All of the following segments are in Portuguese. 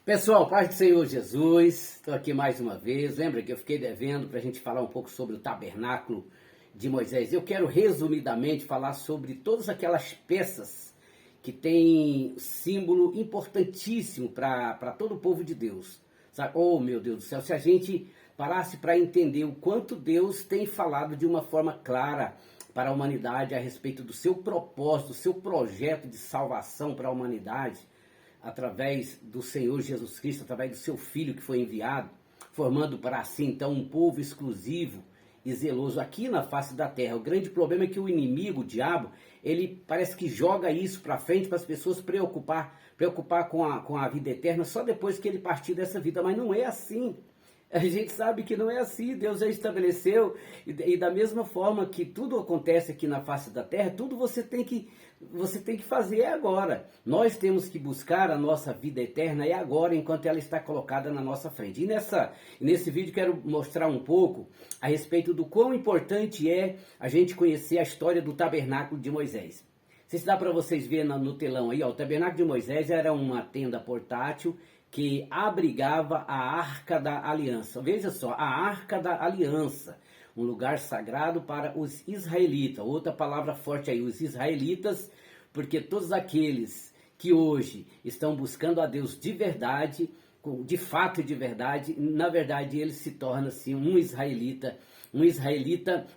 Pessoal, paz do Senhor Jesus, estou aqui mais uma vez. Lembra que eu fiquei devendo para a gente falar um pouco sobre o tabernáculo de Moisés. Eu quero resumidamente falar sobre todas aquelas peças que têm símbolo importantíssimo para todo o povo de Deus. Sabe? Oh, meu Deus do céu, se a gente parasse para entender o quanto Deus tem falado de uma forma clara para a humanidade a respeito do seu propósito, do seu projeto de salvação para a humanidade, através do Senhor Jesus Cristo, através do seu Filho que foi enviado, formando para si então um povo exclusivo e zeloso aqui na face da terra. O grande problema é que o inimigo, o diabo, ele parece que joga isso para frente para as pessoas preocupar com a vida eterna só depois que ele partir dessa vida, mas não é assim. A gente sabe que não é assim, Deus já estabeleceu, e da mesma forma que tudo acontece aqui na face da terra, tudo você tem que fazer agora. Nós temos que buscar a nossa vida eterna agora, enquanto ela está colocada na nossa frente. E nesse vídeo quero mostrar um pouco a respeito do quão importante é a gente conhecer a história do tabernáculo de Moisés. Se dá para vocês verem no telão aí, ó, o tabernáculo de Moisés era uma tenda portátil que abrigava a Arca da Aliança. Veja só, a Arca da Aliança, um lugar sagrado para os israelitas. Outra palavra forte aí, os israelitas, porque todos aqueles que hoje estão buscando a Deus de verdade, de fato e de verdade, na verdade ele se torna assim um israelita,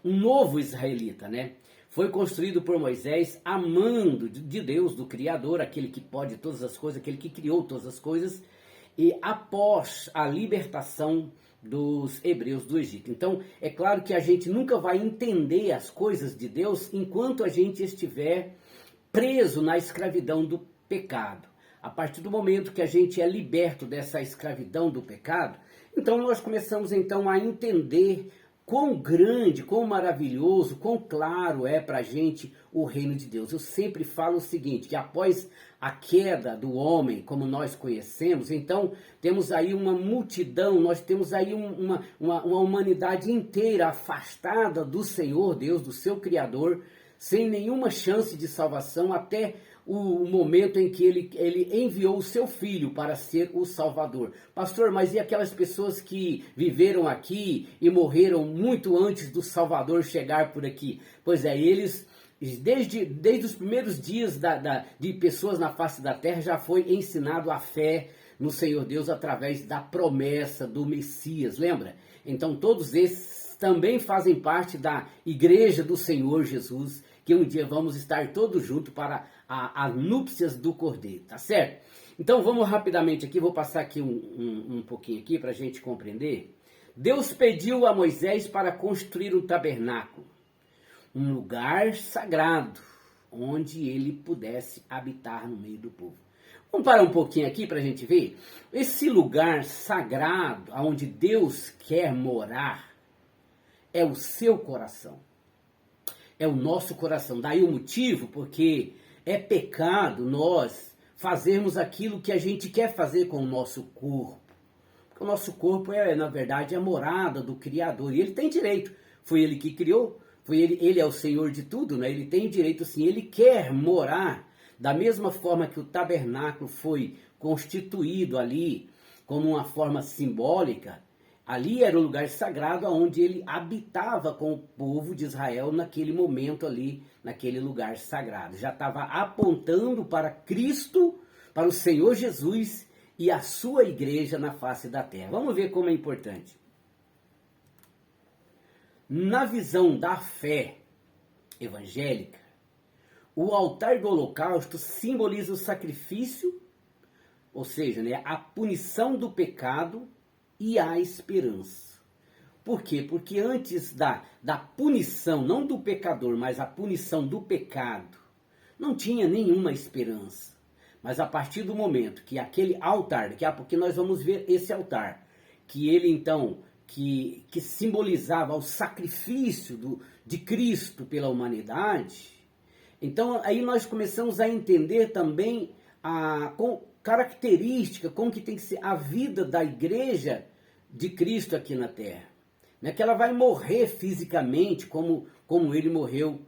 um novo israelita, né? Foi construído por Moisés, amando de Deus, do Criador, aquele que pode todas as coisas, aquele que criou todas as coisas, e após a libertação dos hebreus do Egito. Então, é claro que a gente nunca vai entender as coisas de Deus enquanto a gente estiver preso na escravidão do pecado. A partir do momento que a gente é liberto dessa escravidão do pecado, então nós começamos então a entender quão grande, quão maravilhoso, quão claro é para a gente o reino de Deus. Eu sempre falo o seguinte, que após a queda do homem, como nós conhecemos, então temos aí uma multidão, nós temos aí uma humanidade inteira afastada do Senhor Deus, do seu Criador, sem nenhuma chance de salvação, até o momento em que ele enviou o seu filho para ser o Salvador. Pastor, mas e aquelas pessoas que viveram aqui e morreram muito antes do Salvador chegar por aqui? Pois é, eles, desde os primeiros dias de pessoas na face da terra, já foi ensinado a fé no Senhor Deus através da promessa do Messias, lembra? Então todos esses também fazem parte da igreja do Senhor Jesus, que um dia vamos estar todos juntos para as núpcias do Cordeiro, tá certo? Então vamos rapidamente aqui, vou passar aqui um pouquinho aqui para a gente compreender. Deus pediu a Moisés para construir um tabernáculo, um lugar sagrado, onde ele pudesse habitar no meio do povo. Vamos parar um pouquinho aqui para a gente ver. Esse lugar sagrado, onde Deus quer morar, é o seu coração. É o nosso coração. Daí o motivo, porque é pecado nós fazermos aquilo que a gente quer fazer com o nosso corpo. Porque o nosso corpo na verdade, a morada do Criador. E ele tem direito. Foi ele que criou, ele é o Senhor de tudo, né? Ele tem direito sim, ele quer morar. Da mesma forma que o tabernáculo foi constituído ali como uma forma simbólica, ali era o lugar sagrado onde ele habitava com o povo de Israel naquele momento ali, naquele lugar sagrado. Já estava apontando para Cristo, para o Senhor Jesus e a sua igreja na face da terra. Vamos ver como é importante. Na visão da fé evangélica, o altar do holocausto simboliza o sacrifício, ou seja, né, a punição do pecado e a esperança. Por quê? Porque antes da punição, não do pecador, mas a punição do pecado, não tinha nenhuma esperança. Mas a partir do momento que aquele altar, daqui a pouco nós vamos ver esse altar, que ele então, que simbolizava o sacrifício de Cristo pela humanidade, então aí nós começamos a entender também a característica, como que tem que ser a vida da igreja de Cristo aqui na terra. Não é que ela vai morrer fisicamente, como ele morreu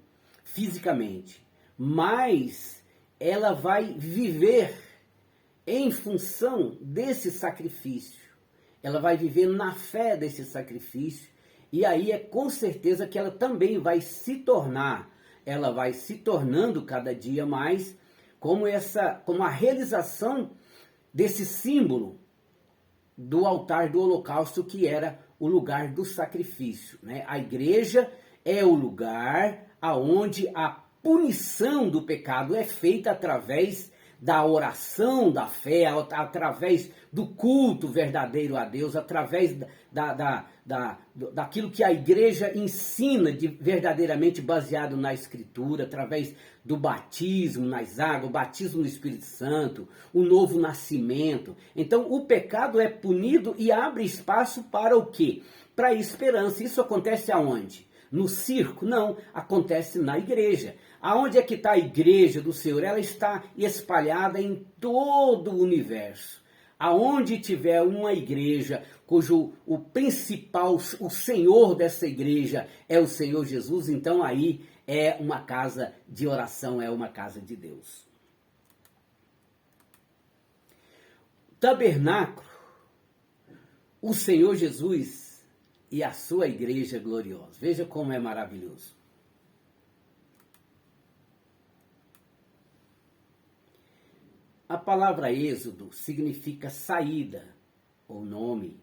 fisicamente, mas ela vai viver em função desse sacrifício. Ela vai viver na fé desse sacrifício. E aí é com certeza que ela também vai se tornar, ela vai se tornando cada dia mais como a realização desse símbolo do altar do holocausto, que era o lugar do sacrifício, né? A igreja é o lugar aonde a punição do pecado é feita através da oração da fé, através do culto verdadeiro a Deus, através daquilo que a igreja ensina de verdadeiramente baseado na Escritura, através do batismo nas águas, o batismo no Espírito Santo, o novo nascimento. Então o pecado é punido e abre espaço para o quê? Para a esperança. Isso acontece aonde? No circo? Não, acontece na igreja. Aonde é que está a igreja do Senhor? Ela está espalhada em todo o universo. Aonde tiver uma igreja cujo o principal, o Senhor dessa igreja é o Senhor Jesus, então aí é uma casa de oração, é uma casa de Deus. Tabernáculo, o Senhor Jesus e a sua igreja gloriosa. Veja como é maravilhoso. A palavra êxodo significa saída ou nome.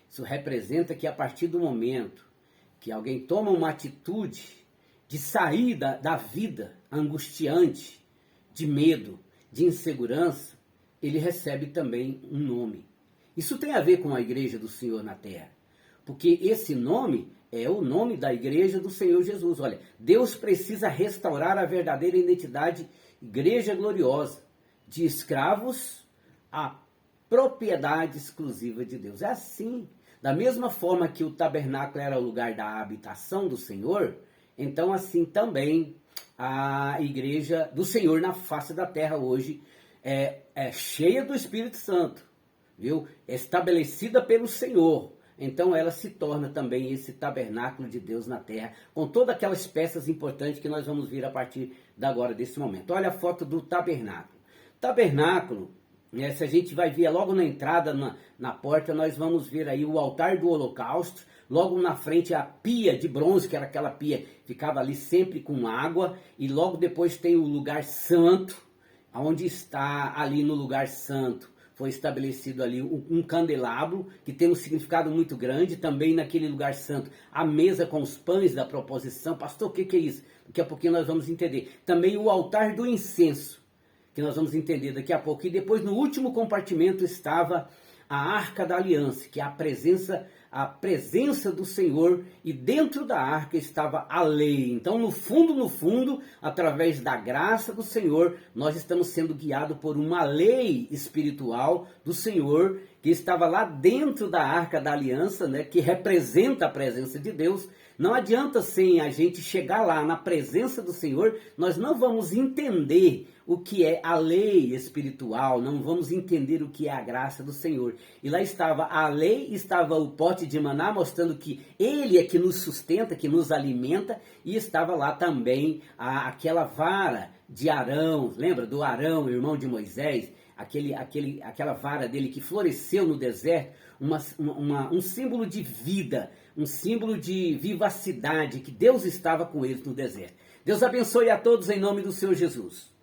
Isso representa que a partir do momento que alguém toma uma atitude de saída da vida angustiante, de medo, de insegurança, ele recebe também um nome. Isso tem a ver com a igreja do Senhor na terra, porque esse nome é o nome da igreja do Senhor Jesus. Olha, Deus precisa restaurar a verdadeira identidade, igreja gloriosa, de escravos à propriedade exclusiva de Deus. É assim. Da mesma forma que o tabernáculo era o lugar da habitação do Senhor, então assim também a igreja do Senhor na face da terra hoje é cheia do Espírito Santo, viu? É estabelecida pelo Senhor. Então ela se torna também esse tabernáculo de Deus na terra, com todas aquelas peças importantes que nós vamos ver a partir de agora, desse momento. Olha a foto do tabernáculo. Tabernáculo, né, se a gente vai ver logo na entrada, na porta, nós vamos ver aí o altar do holocausto, logo na frente a pia de bronze, que era aquela pia que ficava ali sempre com água, e logo depois tem o lugar santo, onde está ali no lugar santo, foi estabelecido ali um candelabro, que tem um significado muito grande, também naquele lugar santo, a mesa com os pães da proposição. Pastor, o que é isso? Daqui a pouquinho nós vamos entender. Também o altar do incenso, que nós vamos entender daqui a pouco. E depois, no último compartimento, estava a Arca da Aliança, que é a presença do Senhor, e dentro da arca estava a lei. Então, no fundo, através da graça do Senhor, nós estamos sendo guiados por uma lei espiritual do Senhor, que estava lá dentro da Arca da Aliança, né, que representa a presença de Deus. Não adianta sem a gente chegar lá na presença do Senhor, nós não vamos entender o que é a lei espiritual, não vamos entender o que é a graça do Senhor. E lá estava a lei, estava o pote de maná, mostrando que Ele é que nos sustenta, que nos alimenta, e estava lá também aquela vara de Arão, lembra do Arão, irmão de Moisés? Aquela vara dele que floresceu no deserto, um símbolo de vida, um símbolo de vivacidade, que Deus estava com eles no deserto. Deus abençoe a todos em nome do Senhor Jesus.